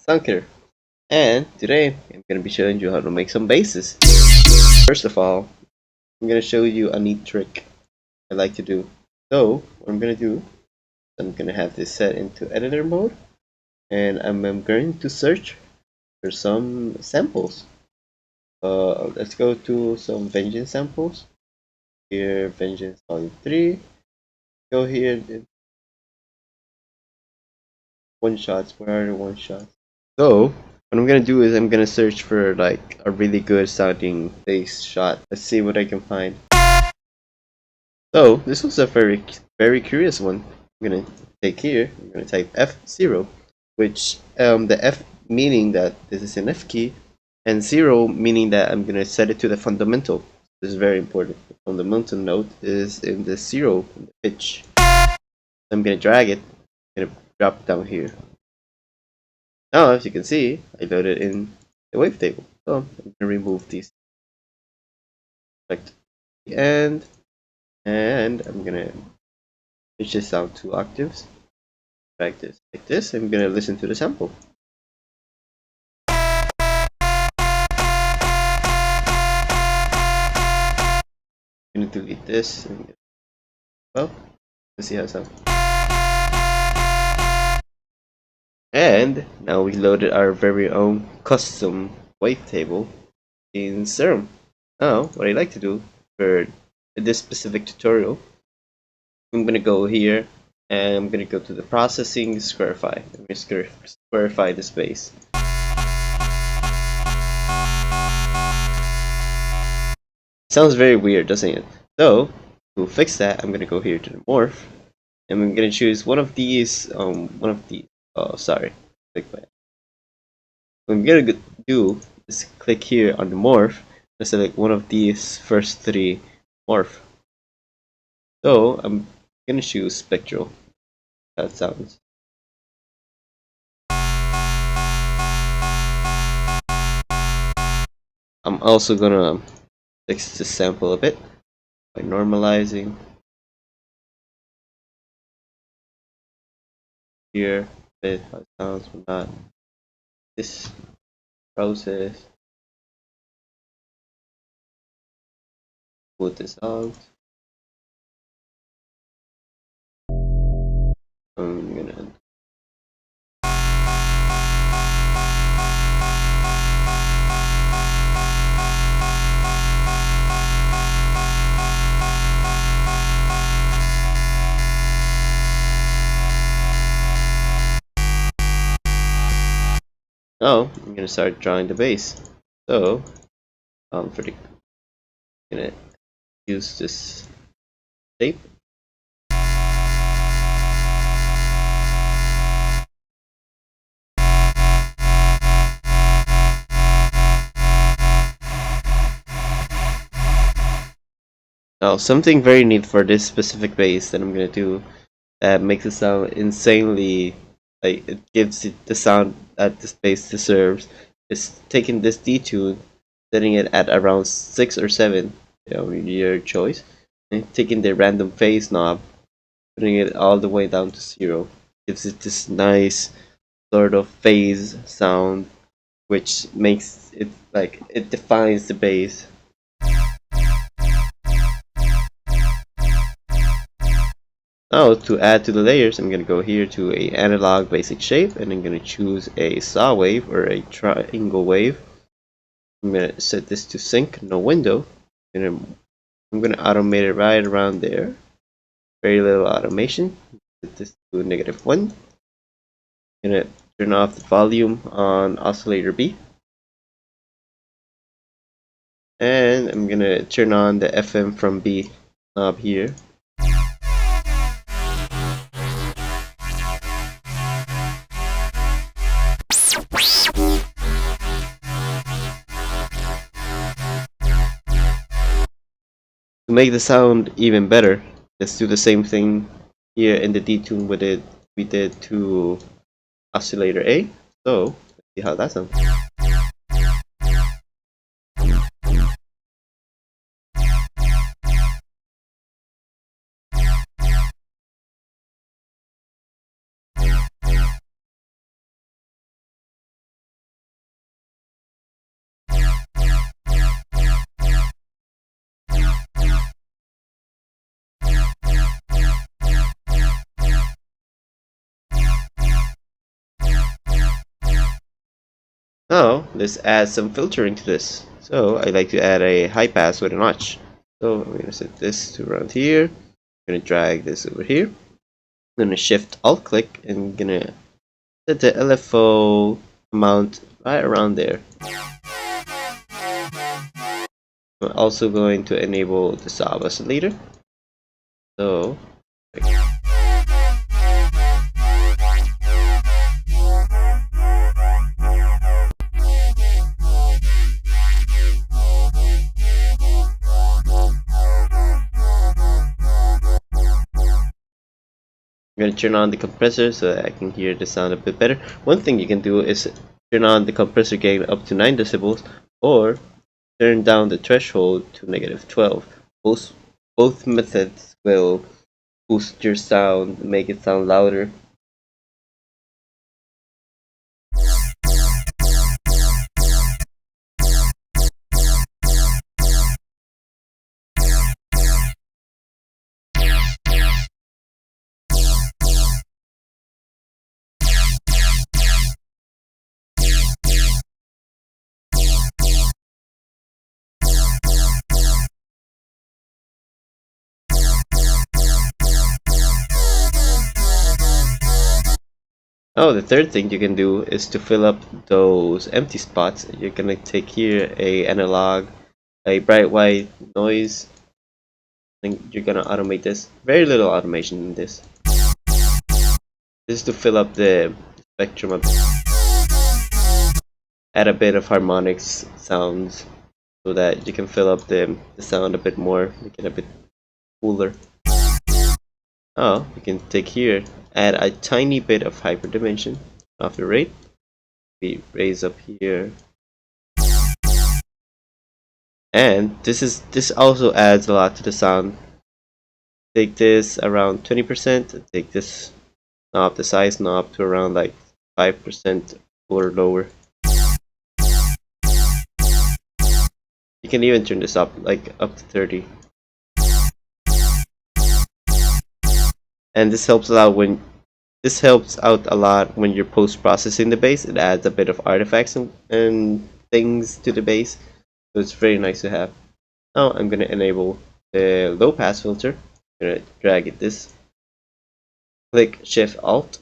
Sunker, and today I'm going to be showing you how to make some basses. First of all, I'm going to show you a neat trick I like to do. So what I'm going to do, I'm going to have this set into editor mode, and I'm going to search for some samples. Let's go to some Vengeance samples. Here, Vengeance Volume 3. Go here, one shots. Where are the one shots? So what I'm gonna do is I'm gonna search for like a really good sounding bass shot. Let's see what I can find. So this was a very curious one. I'm gonna take here. I'm gonna type F0, which the F meaning that this is an F key, and 0 meaning that I'm gonna set it to the fundamental. This is very important. The fundamental note is in the 0 in the pitch. I'm gonna drag it. I'm gonna drop it down here. Now, as you can see, I loaded in the wavetable. So I'm going to remove these at the end, and I'm going to pitch this down 2 octaves. Drag this like this. I'm going to listen to the sample. I'm going to delete this. Well, let's see how it sounds. And now we loaded our very own custom wavetable in Serum. Now, what I like to do for this specific tutorial, I'm gonna go here and I'm gonna go to the processing squarify. I'm gonna squarify the space. Sounds very weird, doesn't it? So to fix that, I'm gonna go here to the morph, and I'm gonna choose one of these. Oh, sorry. Click by. What I'm gonna do is click here on the morph and select one of these first 3 morph. So I'm gonna choose spectral. That sounds. I'm also gonna fix this sample a bit by normalizing here a bit how it sounds from that. This process. Put this out. I'm gonna. Now I'm gonna start drawing the bass. So I'm gonna use this shape. Now something very neat for this specific bass that I'm gonna do that makes it sound insanely, like it gives it the sound that this bass deserves, is taking this D-tune, setting it at around 6 or 7, your choice, and taking the random phase knob, putting it all the way down to 0, gives it this nice sort of phase sound, which makes it like it defines the bass. Now to add to the layers, I'm going to go here to a analog basic shape, and I'm going to choose a saw wave or a triangle wave. I'm going to set this to sync, no window. I'm going to automate it right around there. Very little automation. Set this to -1. I'm going to turn off the volume on oscillator B. And I'm going to turn on the FM from B knob here. To make the sound even better, let's do the same thing here in the D-tune we did to oscillator A. So let's see how that sounds. Now let's add some filtering to this. So I like to add a high pass with a notch. So I'm gonna set this to around here. I'm gonna drag this over here. I'm gonna shift alt click and I'm gonna set the LFO amount right around there. I'm also going to enable the sub oscillator. So I'm going to turn on the compressor so that I can hear the sound a bit better. One thing you can do is turn on the compressor gain up to 9 decibels or turn down the threshold to -12. Both methods will boost your sound, make it sound louder. Oh, the third thing you can do is to fill up those empty spots. You're gonna take here a analog, a bright white noise, and you're gonna automate this. Very little automation in this. This is to fill up the spectrum a bit. Add a bit of harmonics sounds so that you can fill up the sound a bit more, make it a bit cooler. Oh, we can take here, add a tiny bit of hyperdimension of the rate. We raise up here. And this also adds a lot to the sound. Take this around 20%, take this knob, the size knob, to around like 5% or lower. You can even turn this up, like up to 30. And this helps out a lot when you're post-processing the bass. It adds a bit of artifacts and things to the bass, so it's very nice to have. Now I'm gonna enable the low pass filter. I'm gonna drag it this. Click Shift Alt.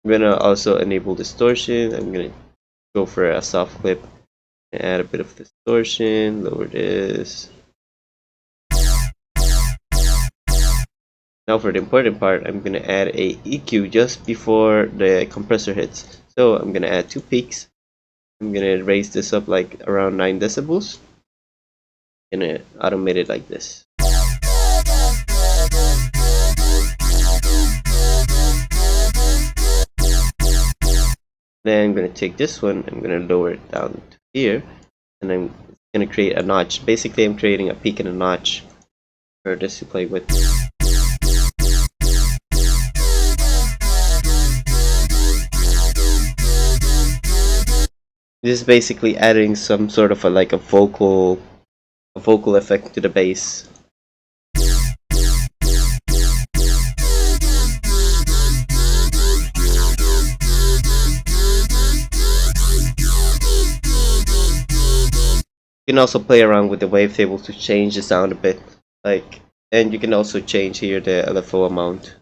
I'm gonna also enable distortion. I'm gonna go for a soft clip and add a bit of distortion, lower this. Now for the important part, I'm gonna add a EQ just before the compressor hits. So I'm gonna add 2 peaks. I'm gonna raise this up like around 9 decibels. I'm gonna automate it like this. Then I'm gonna take this one, I'm gonna lower it down to here, and I'm gonna create a notch. Basically, I'm creating a peak and a notch for this to play with. This is basically adding some sort of a vocal effect to the bass. You can also play around with the wavetable to change the sound a bit, and you can also change here the LFO amount.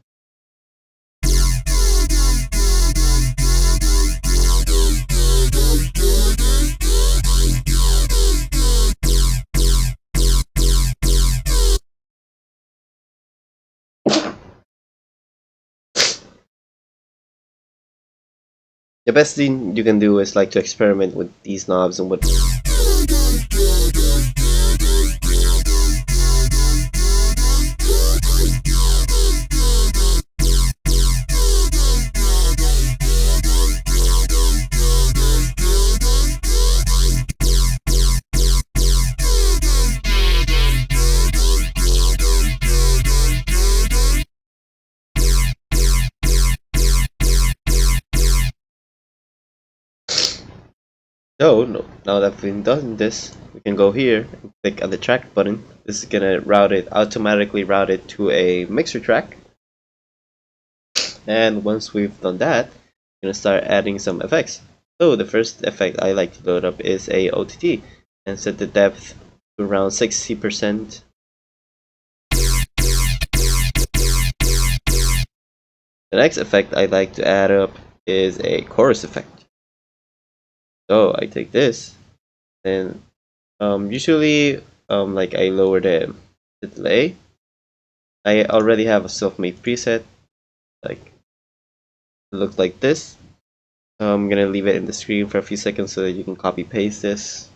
The best thing you can do is to experiment with these knobs and what. So now that we've done this, we can go here and click on the track button. This is gonna automatically route it to a mixer track. And once we've done that, we're gonna start adding some effects. So the first effect I like to load up is a OTT and set the depth to around 60%. The next effect I like to add up is a chorus effect. So I take this, and usually like I lower the delay. I already have a self-made preset, like it looks like this. I'm gonna leave it in the screen for a few seconds so that you can copy paste this.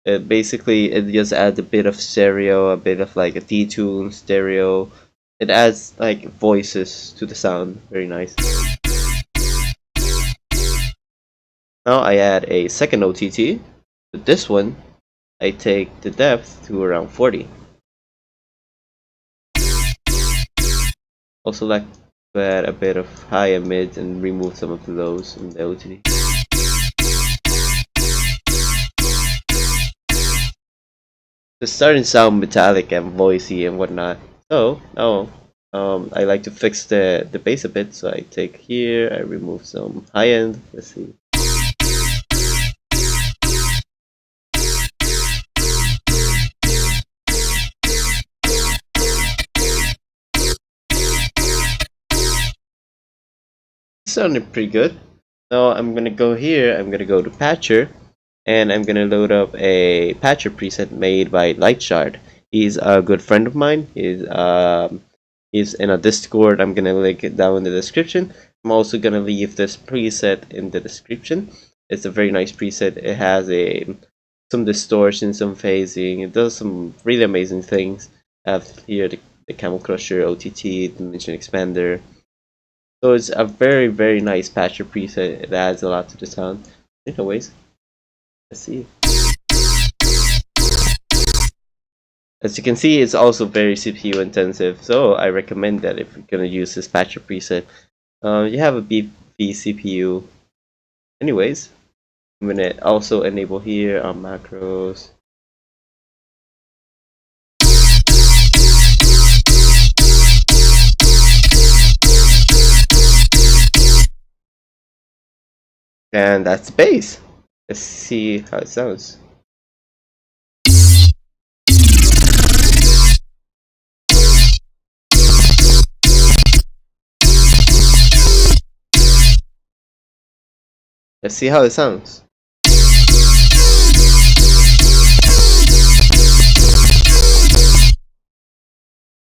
It just adds a bit of stereo, a bit of like a detune stereo. It adds like voices to the sound. Very nice. Now I add a second OTT. With this one, I take the depth to around 40. Also like to add a bit of high and mid and remove some of the lows in the OTT. It's starting to sound metallic and voicey and whatnot. So now I like to fix the bass a bit. So I take here, I remove some high end. Let's see. Sounded pretty good. Now I'm gonna go here, I'm gonna go to Patcher, and I'm gonna load up a Patcher preset made by Lightshard. He's a good friend of mine. He's in a Discord. I'm gonna link it down in the description. I'm also gonna leave this preset in the description. It's a very nice preset. It has some distortion, some phasing. It does some really amazing things. I have here the Camel Crusher OTT, Dimension Expander. So it's a very, very nice patcher preset. It adds a lot to the sound. Anyways, let's see. As you can see, it's also very CPU intensive. So I recommend that if you're gonna use this patcher preset, you have a beefy CPU. Anyways, I'm gonna also enable here on macros. And that's the bass. Let's see how it sounds. Let's see how it sounds.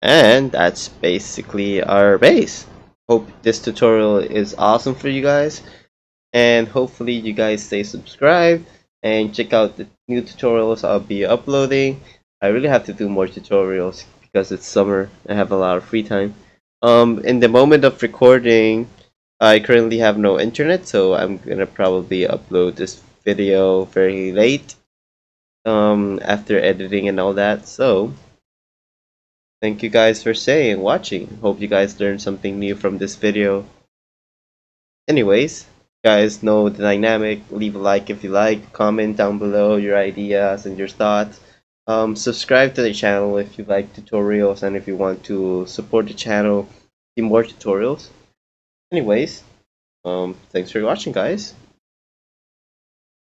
And that's basically our bass. Hope this tutorial is awesome for you guys. And hopefully you guys stay subscribed and check out the new tutorials I'll be uploading. I really have to do more tutorials because it's summer. I have a lot of free time. In the moment of recording, I currently have no internet, so I'm gonna probably upload this video very late after editing and all that. So thank you guys for staying and watching. Hope you guys learned something new from this video. Anyways, guys know the dynamic. Leave a like if you like. Comment down below your ideas and your thoughts. Subscribe to the channel if you like tutorials and if you want to support the channel, see more tutorials. Anyways, thanks for watching, guys.